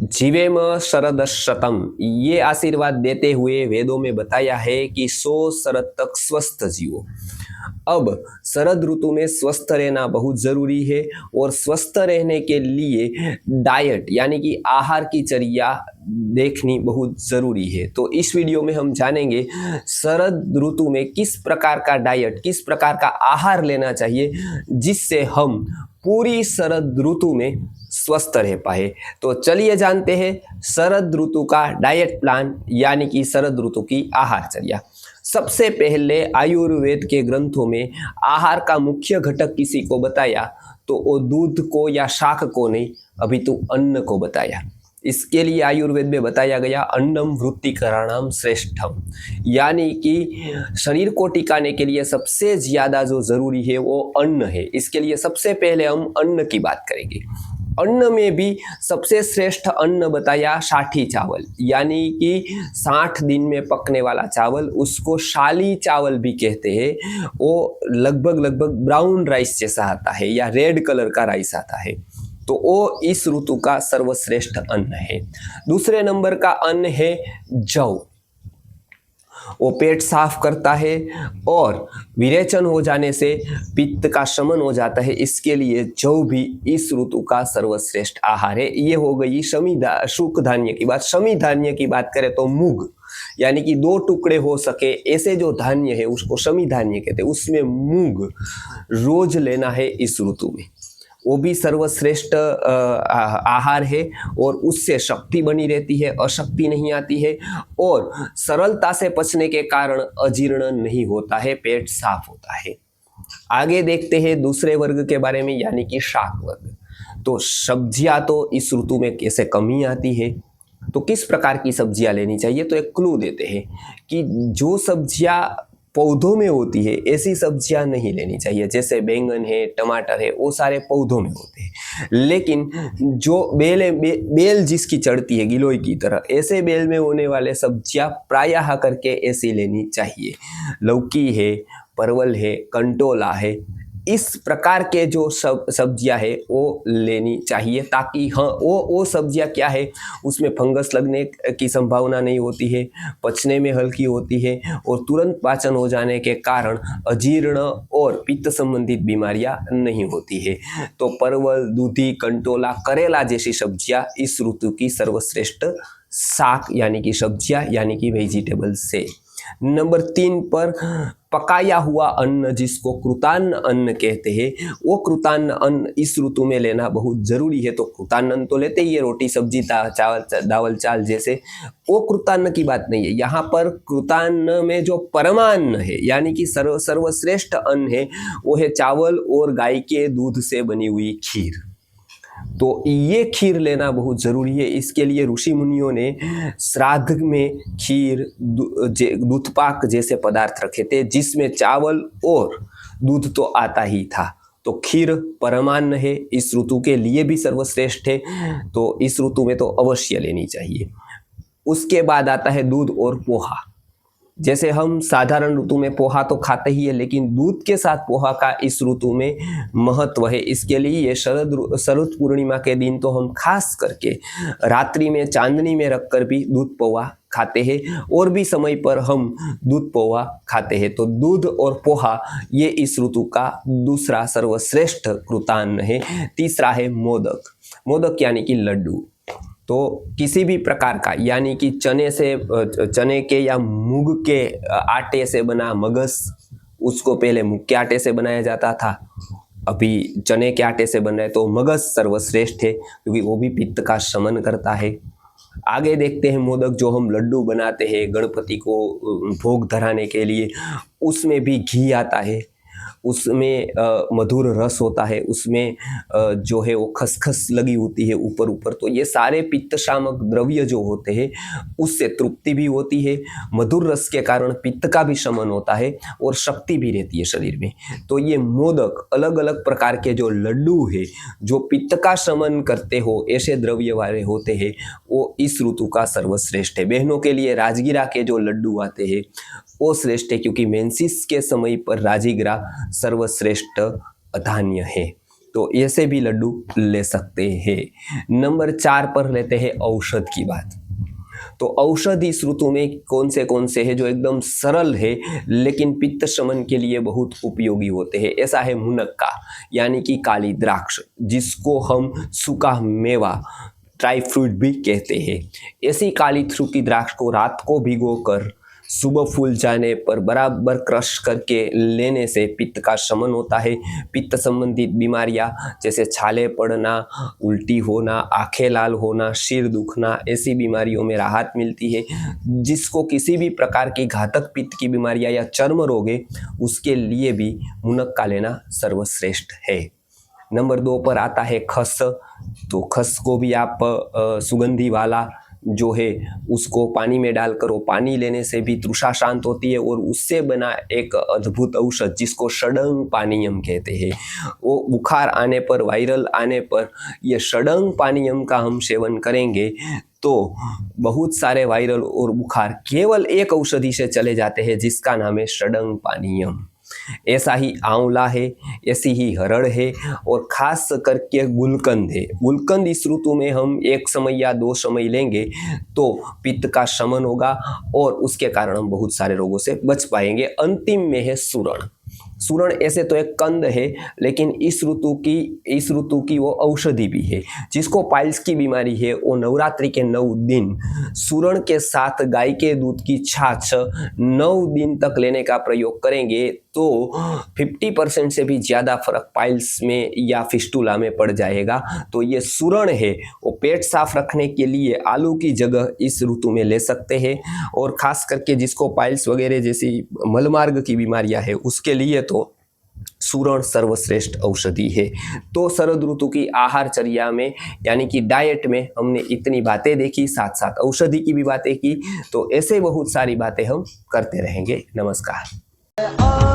जीवेम शरद शतम, ये आशीर्वाद देते हुए वेदों में बताया है कि 100 शरद तक स्वस्थ जियो। अब शरद ऋतु में स्वस्थ रहना बहुत जरूरी है और स्वस्थ रहने के लिए डाइट यानी कि आहार की चर्या देखनी बहुत जरूरी है। तो इस वीडियो में हम जानेंगे शरद ऋतु में किस प्रकार का डाइट, किस प्रकार का आहार लेना चाहिए जिससे हम पूरी शरद ऋतु में स्वस्थ रह पाए। तो चलिए जानते हैं शरद ऋतु का डाइट प्लान यानी कि शरद ऋतु की आहारचर्या। सबसे पहले आयुर्वेद के ग्रंथों में आहार का मुख्य घटक किसी को बताया तो वो दूध को या शाक को नहीं, अपितु अन्न को बताया। इसके लिए आयुर्वेद में बताया गया अन्नम वृत्तिकराणाम श्रेष्ठम, यानी कि शरीर को टिकाने के लिए सबसे ज्यादा जो जरूरी है वो अन्न है। इसके लिए सबसे पहले हम अन्न की बात करेंगे। अन्न में भी सबसे श्रेष्ठ अन्न बताया साठी चावल, यानी कि 60 दिन में पकने वाला चावल, उसको शाली चावल भी कहते हैं। वो लगभग ब्राउन राइस जैसा आता है या रेड कलर का राइस आता है, तो वो इस ऋतु का सर्वश्रेष्ठ अन्न है। दूसरे नंबर का अन्न है जौ। वो पेट साफ करता है और विरेचन हो जाने से पित्त का शमन हो जाता है। इसके लिए जौ भी इस ऋतु का सर्वश्रेष्ठ आहार है। ये हो गई शुक धान्य की बात। शमी धान्य की बात करें तो मूंग, यानी कि 2 टुकड़े हो सके ऐसे जो धान्य है उसको शमी धान्य कहते हैं। उसमें मूंग रोज लेना है इस ऋतु में, वो भी सर्वश्रेष्ठ आहार है और उससे शक्ति बनी रहती है, अशक्ति नहीं आती है और सरलता से पचने के कारण अजीर्ण नहीं होता है, पेट साफ होता है। आगे देखते हैं दूसरे वर्ग के बारे में, यानी कि शाक वर्ग। तो सब्जियां तो इस ऋतु में कैसे कमी आती है, तो किस प्रकार की सब्जियां लेनी चाहिए, तो एक क्लू देते हैं कि जो सब्जियां पौधों में होती है ऐसी सब्जियां नहीं लेनी चाहिए। जैसे बैंगन है, टमाटर है, वो सारे पौधों में होते हैं। लेकिन जो बेल जिसकी चढ़ती है गिलोय की तरह, ऐसे बेल में होने वाले सब्जियां प्रायः करके ऐसी लेनी चाहिए। लौकी है, परवल है, कंटोला है, इस प्रकार के जो सब्जियां है वो लेनी चाहिए, ताकि हाँ वो सब्जियां क्या है, उसमें फंगस लगने की संभावना नहीं होती है, पचने में हल्की होती है और तुरंत पाचन हो जाने के कारण अजीर्ण और पित्त संबंधित बीमारियां नहीं होती है। तो परवल, दूधी, कंटोला, करेला जैसी सब्जियां इस ऋतु की सर्वश्रेष्ठ शाक यानी कि सब्जियां यानी कि वेजिटेबल्स से। नंबर 3 पर पकाया हुआ अन्न, जिसको कृतान्न अन्न कहते हैं, वो कृतान्न अन्न इस ऋतु में लेना बहुत जरूरी है। तो कृतान्न अन्न तो लेते ही है, रोटी सब्जी दावल चावल जैसे, वो कृतान्न की बात नहीं है। यहाँ पर कृतान्न में जो परमान्न है यानी कि सर्वश्रेष्ठ अन्न है वो है चावल और गाय के दूध से बनी हुई खीर। तो ये खीर लेना बहुत जरूरी है। इसके लिए ऋषि मुनियों ने श्राद्ध में खीर, दूधपाक जैसे पदार्थ रखे थे, जिसमें चावल और दूध तो आता ही था। तो खीर परमान्न है, इस ऋतु के लिए भी सर्वश्रेष्ठ है, तो इस ऋतु में तो अवश्य लेनी चाहिए। उसके बाद आता है दूध और पोहा। जैसे हम साधारण ऋतु में पोहा तो खाते ही है, लेकिन दूध के साथ पोहा का इस ऋतु में महत्व है। इसके लिए शरद पूर्णिमा के दिन तो हम खास करके रात्रि में चांदनी में रखकर भी दूध पोहा खाते हैं और भी समय पर हम दूध पोहा खाते हैं। तो दूध और पोहा ये इस ऋतु का दूसरा सर्वश्रेष्ठ कृतान्न है। तीसरा है मोदक। मोदक यानी कि लड्डू। तो किसी भी प्रकार का, यानी कि चने के या मूंग के आटे से बना मगस, उसको पहले मूंग के आटे से बनाया जाता था, अभी चने के आटे से बन रहा है, तो मगस सर्वश्रेष्ठ है क्योंकि वो भी पित्त का शमन करता है। आगे देखते हैं मोदक जो हम लड्डू बनाते हैं गणपति को भोग धराने के लिए, उसमें भी घी आता है, उसमें मधुर रस होता है, उसमें जो है वो खसखस लगी होती है ऊपर ऊपर। तो ये सारे पित्त शामक द्रव्य जो होते हैं उससे तृप्ति भी होती है, मधुर रस के कारण पित्त का भी शमन होता है और शक्ति भी रहती है शरीर में। तो ये मोदक, अलग अलग प्रकार के जो लड्डू है जो पित्त का शमन करते हो ऐसे द्रव्य वाले होते हैं, वो इस ऋतु का सर्वश्रेष्ठ है। बहनों के लिए राजगिरा के जो लड्डू आते हैं वो श्रेष्ठ है, क्योंकि मेंसिस के समय पर राजगिरा सर्वश्रेष्ठ धान्य है। तो ऐसे भी लड्डू ले सकते हैं। नंबर 4 पर लेते हैं औषध की बात। तो औषध इस ऋतु में कौन से हैं जो एकदम सरल है लेकिन पित्त शमन के लिए बहुत उपयोगी होते हैं। ऐसा है मुनक्का यानी कि काली द्राक्ष, जिसको हम सूखा मेवा ड्राई फ्रूट भी कहते हैं। ऐसी काली सूखी द्राक्ष को रात को भिगोकर सुबह फूल जाने पर बराबर क्रश करके लेने से पित्त का शमन होता है। पित्त संबंधित बीमारियां जैसे छाले पड़ना, उल्टी होना, आंखें लाल होना, सिर दुखना, ऐसी बीमारियों में राहत मिलती है। जिसको किसी भी प्रकार की घातक पित्त की बीमारियां या चर्म रोग है, उसके लिए भी मुनक्का लेना सर्वश्रेष्ठ है। नंबर 2 पर आता है खस। तो खस को भी आप सुगंधी वाला जो है उसको पानी में डालकर वो पानी लेने से भी तृषा शांत होती है। और उससे बना एक अद्भुत औषध जिसको षडंग पानीयम कहते हैं, वो बुखार आने पर, वायरल आने पर ये षडंग पानीयम का हम सेवन करेंगे तो बहुत सारे वायरल और बुखार केवल एक औषधि से चले जाते हैं, जिसका नाम है षडंग पानीयम। ऐसा ही आंवला है, ऐसी ही हरड़ है और खास करके गुलकंद है। गुलकंद इस ऋतु में हम 1 समय या 2 समय लेंगे तो पित्त का शमन होगा और उसके कारण हम बहुत सारे रोगों से बच पाएंगे। अंतिम में है सूरण। सूरण ऐसे तो एक कंद है लेकिन इस ऋतु की वो औषधि भी है। जिसको पाइल्स की बीमारी है वो नवरात्रि के 9 दिन सूरण के साथ गाय के दूध की छाछ 9 दिन तक लेने का प्रयोग करेंगे तो 50% से भी ज़्यादा फर्क पाइल्स में या फिस्टुला में पड़ जाएगा। तो ये सूरण है वो पेट साफ रखने के लिए आलू की जगह इस ऋतु में ले सकते हैं। और ख़ास करके जिसको पाइल्स वगैरह जैसी मलमार्ग की बीमारियां है उसके लिए तो सूरण सर्वश्रेष्ठ औषधि है। तो शरद ऋतु की आहारचर्या में यानी कि डाइट में हमने इतनी बातें देखी, साथ साथ औषधि की भी बातें की। तो ऐसे बहुत सारी बातें हम करते रहेंगे। नमस्कार।